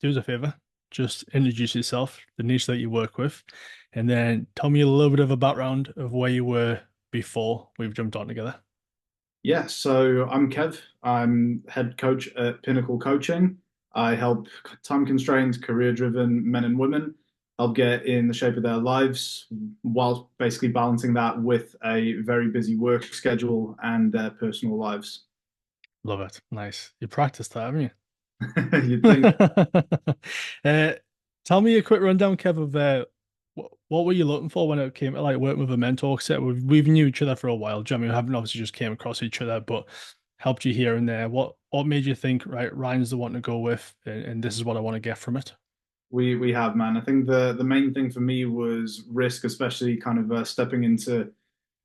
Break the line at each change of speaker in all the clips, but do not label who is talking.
do us a favor. Just introduce yourself, the niche that you work with, and then tell me a little bit of a background of where you were before we've jumped on together.
Yeah, so I'm Kev. I'm head coach at Pinnacle Coaching. I help time-constrained, career-driven men and women help get in the shape of their lives while basically balancing that with a very busy work schedule and their personal lives.
Love it. Nice. You practiced that, haven't
You'd think
you? Uh, tell me a quick rundown, Kev, of what were you looking for when it came to like working with a mentor? 'Cause we've knew each other for a while. Do you know what I mean? We haven't obviously just came across each other, but helped you here and there. What made you think, right, Ryan's the one to go with, and this is what I want to get from it?
we have, man. I think the main thing for me was risk, especially kind of stepping into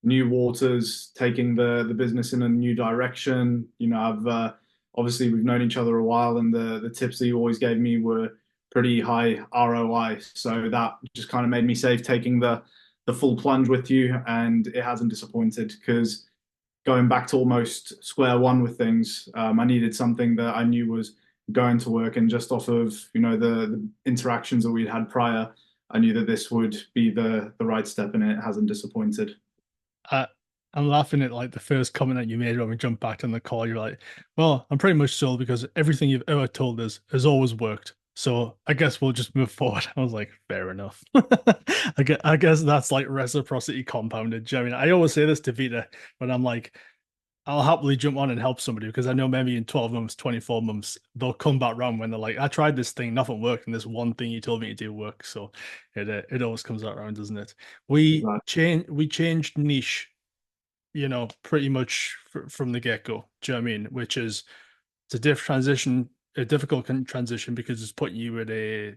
new waters, taking the business in a new direction. I've obviously we've known each other a while, and the tips that you always gave me were pretty high ROI. So that just kind of made me safe taking the full plunge with you, and it hasn't disappointed because going back to almost square one with things, I needed something that I knew was going to work, and just off of the interactions that we'd had prior, I knew that this would be the right step, and it hasn't disappointed.
I, I'm laughing at like the first comment that you made when we jumped back on the call. You're like, well, I'm pretty much sold because everything you've ever told us has always worked. So I guess we'll just move forward. I was like, fair enough. I guess that's like reciprocity compounded. Do you know what I mean? I always say this to Vita, but I'm like, I'll happily jump on and help somebody because I know maybe in 12 months, 24 months, they'll come back around when they're like, I tried this thing, nothing worked, and this one thing you told me to do worked. So it always comes out around, doesn't it? We changed niche, pretty much from the get-go. Do you know what I mean? Which is it's a difficult transition because it's putting you at a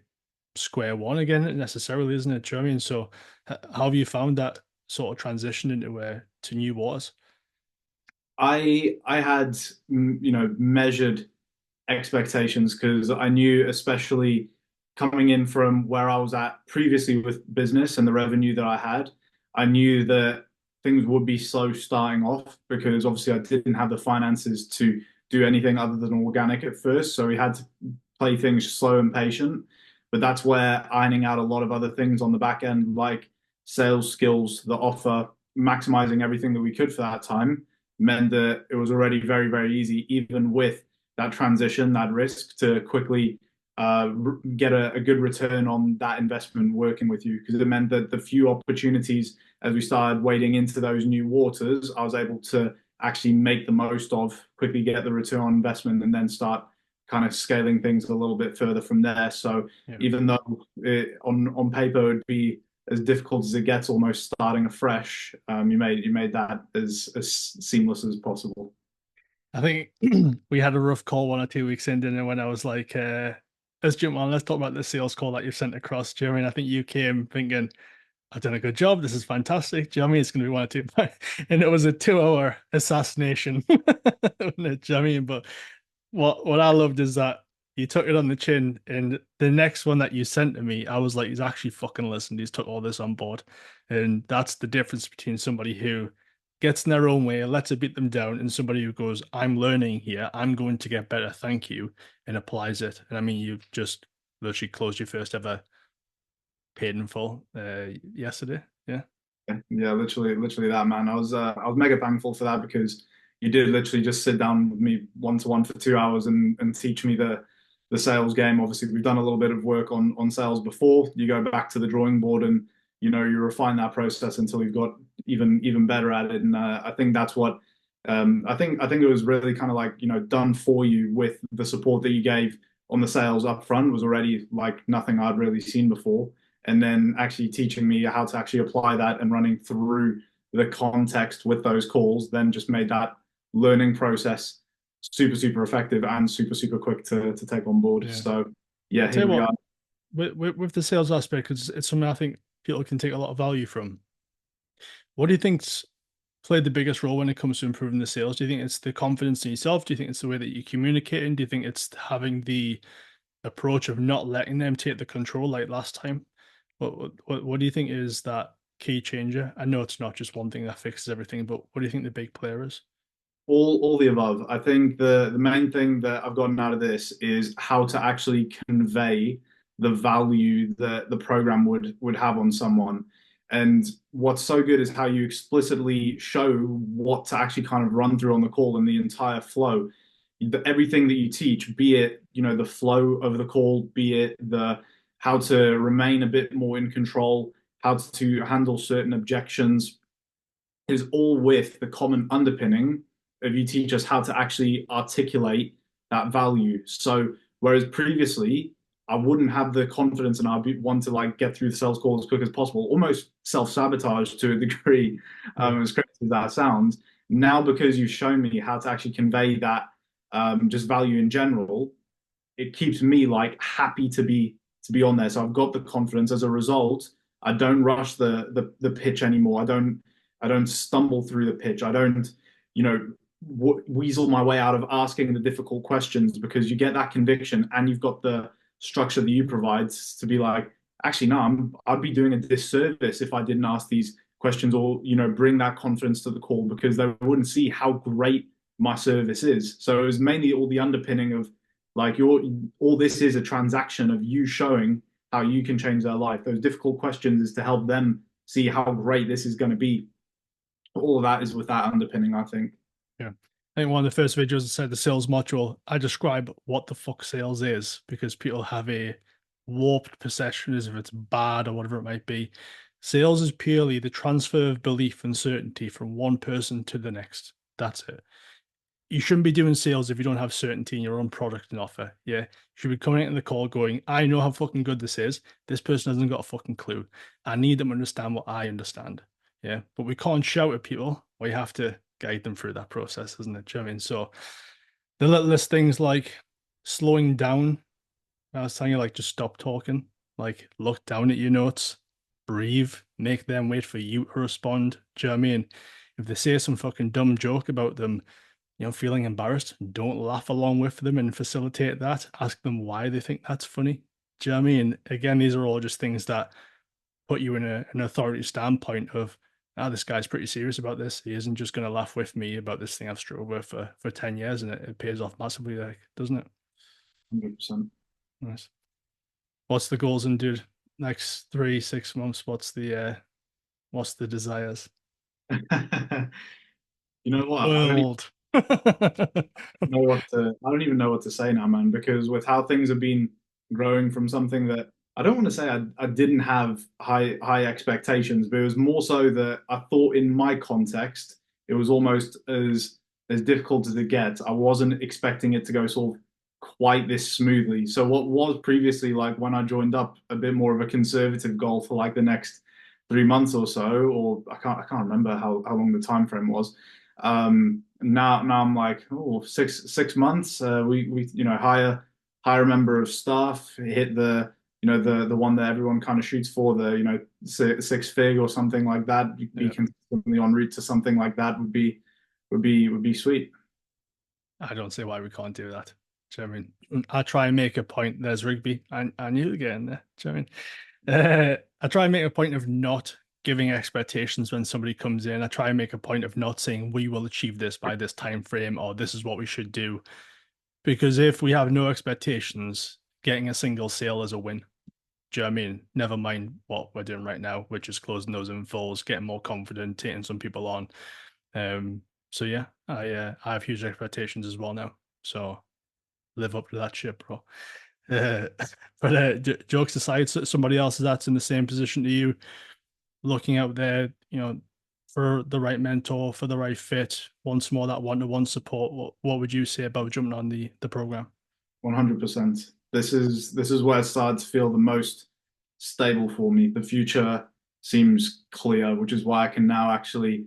square one again necessarily, isn't it? Do you know what I mean? So how have you found that sort of transition into to new waters?
I had measured expectations because I knew, especially coming in from where I was at previously with business and the revenue that I had, I knew that things would be slow starting off because obviously I didn't have the finances to do anything other than organic at first. So we had to play things slow and patient. But that's where ironing out a lot of other things on the back end, like sales skills, the offer, maximizing everything that we could for that time, meant that it was already very, very easy, even with that transition, that risk to quickly get a good return on that investment working with you. Because it meant that the few opportunities as we started wading into those new waters, I was able to actually make the most of, quickly get the return on investment, and then start kind of scaling things a little bit further from there. So
Yeah.
even though on paper it would be as difficult as it gets, almost starting afresh, you made that as seamless as possible.
I think we had a rough call 1 or 2 weeks in, didn't it, when I was like, let's jump on, let's talk about the sales call that you've sent across. Do you know what I mean? I think you came thinking, I've done a good job. This is fantastic. Do you know what I mean? It's going to be 1 or 2. And it was a 2 hour assassination. Do you know what I mean? But what I loved is that you took it on the chin. And the next one that you sent to me, I was like, he's actually fucking listened. He's took all this on board. And that's the difference between somebody who gets in their own way, lets it beat them down, and somebody who goes, I'm learning here. I'm going to get better. Thank you. And applies it. And I mean, you just literally closed your first ever paid in full yesterday. Yeah.
Yeah, literally that, man. I was mega thankful for that because you did literally just sit down with me one to one for 2 hours and teach me the sales game. Obviously, we've done a little bit of work on sales before. You go back to the drawing board, and you refine that process until you've got even better at it. And I think that's what I think it was really kind of like done for you with the support that you gave on the sales up front was already like nothing I'd really seen before, and then actually teaching me how to actually apply that and running through the context with those calls then just made that learning process super, super effective and super, super quick to take on board.
Yeah.
So yeah,
I'll tell
here
you
we
what,
are.
with the sales aspect, it's something I think people can take a lot of value from. What do you think's played the biggest role when it comes to improving the sales? Do you think it's the confidence in yourself? Do you think it's the way that you communicate? And do you think it's having the approach of not letting them take the control like last time? What do you think is that key changer? I know it's not just one thing that fixes everything, but what do you think the big player is?
All the above. I think the main thing that I've gotten out of this is how to actually convey the value that the program would have on someone. And what's so good is how you explicitly show what to actually kind of run through on the call and the entire flow. Everything that you teach, be it, the flow of the call, be it the how to remain a bit more in control, how to handle certain objections, is all with the common underpinning of you teach us how to actually articulate that value. So whereas previously I wouldn't have the confidence and I'd want to like get through the sales call as quick as possible, almost self-sabotage to a degree,
Yeah.
as crazy as that sounds. Now because you've shown me how to actually convey that just value in general, it keeps me like happy to be on there. So I've got the confidence. As a result, I don't rush the pitch anymore. I don't stumble through the pitch. I don't, weasel my way out of asking the difficult questions because you get that conviction and you've got the structure that you provide to be like, actually, no, I'd be doing a disservice if I didn't ask these questions or, bring that confidence to the call because they wouldn't see how great my service is. So it was mainly all the underpinning of like all this is a transaction of you showing how you can change their life. Those difficult questions is to help them see how great this is going to be. All of that is with that underpinning, I think.
Yeah. I think one of the first videos I said the sales module, I describe what the fuck sales is because people have a warped perception as if it's bad or whatever it might be. Sales is purely the transfer of belief and certainty from one person to the next. That's it. You shouldn't be doing sales if you don't have certainty in your own product and offer. Yeah. You should be coming into the call going, I know how fucking good this is. This person hasn't got a fucking clue. I need them to understand what I understand. Yeah. But we can't shout at people. We have to guide them through that process, isn't it? Do you know what I mean? So the littlest things like slowing down. I was telling you, like, just stop talking. Like, look down at your notes, breathe, make them wait for you to respond. Do you know what I mean? If they say some fucking dumb joke about them, feeling embarrassed, don't laugh along with them and facilitate that. Ask them why they think that's funny. Do you know what I mean? Again, these are all just things that put you in an authority standpoint of, this guy's pretty serious about this. He isn't just going to laugh with me about this thing I've struggled with for 10 years and it pays off massively, like, doesn't it?
100%.
Nice. What's the goals and dude? Next 3, 6 months, what's the desires?
You know what?
World.
I don't even know what to say now, man, because with how things have been growing from something that I don't want to say I didn't have high expectations, but it was more so that I thought in my context it was almost as difficult as it gets. I wasn't expecting it to go sort of quite this smoothly. So what was previously like when I joined up a bit more of a conservative goal for like the next 3 months or so, or I can't remember how long the time frame was. Now I'm like, oh, 6 months. We hire a member of staff, hit the one that everyone kind of shoots for, the six fig or something like that. Be
Yeah.
consistently en route to something like that would be sweet.
I don't see why we can't do that. Do you know what I mean? I try and make a point. There's Rigby. I knew again there. Do you know what I mean? I try and make a point of not giving expectations when somebody comes in. I try and make a point of not saying we will achieve this by this time frame or this is what we should do. Because if we have no expectations, getting a single sale is a win. Do you know what I mean? Never mind what we're doing right now, which is closing those infills, getting more confident, taking some people on. Um, so yeah, I have huge expectations as well now. So live up to that shit, bro. Uh, but jokes aside, somebody else that's in the same position to you, looking out there, for the right mentor, for the right fit, once more that one-to-one support. What would you say about jumping on the program?
100%. This is where it started to feel the most stable for me. The future seems clear, which is why I can now actually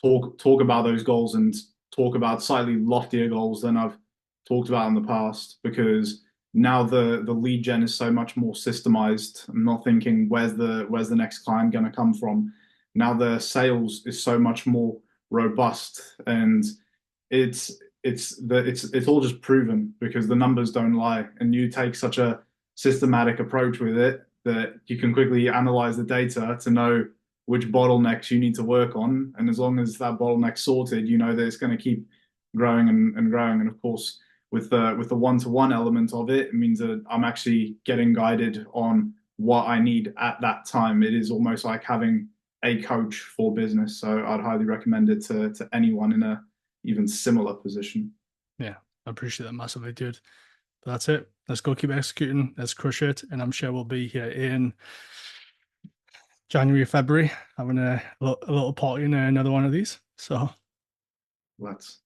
talk about those goals and talk about slightly loftier goals than I've talked about in the past because now the lead gen is so much more systemized. I'm not thinking where's the next client going to come from. Now the sales is so much more robust and it's it's all just proven because the numbers don't lie and you take such a systematic approach with it that you can quickly analyze the data to know which bottlenecks you need to work on. And as long as that bottleneck's sorted, you know that it's going to keep growing and growing. And of course, with the one-to-one element of it, it means that I'm actually getting guided on what I need at that time. It is almost like having a coach for business. So I'd highly recommend it to anyone in a even similar position.
Yeah, I appreciate that massively, dude. But that's it. Let's go keep executing. Let's crush it. And I'm sure we'll be here in January, February, having a little party in another one of these. So
Let's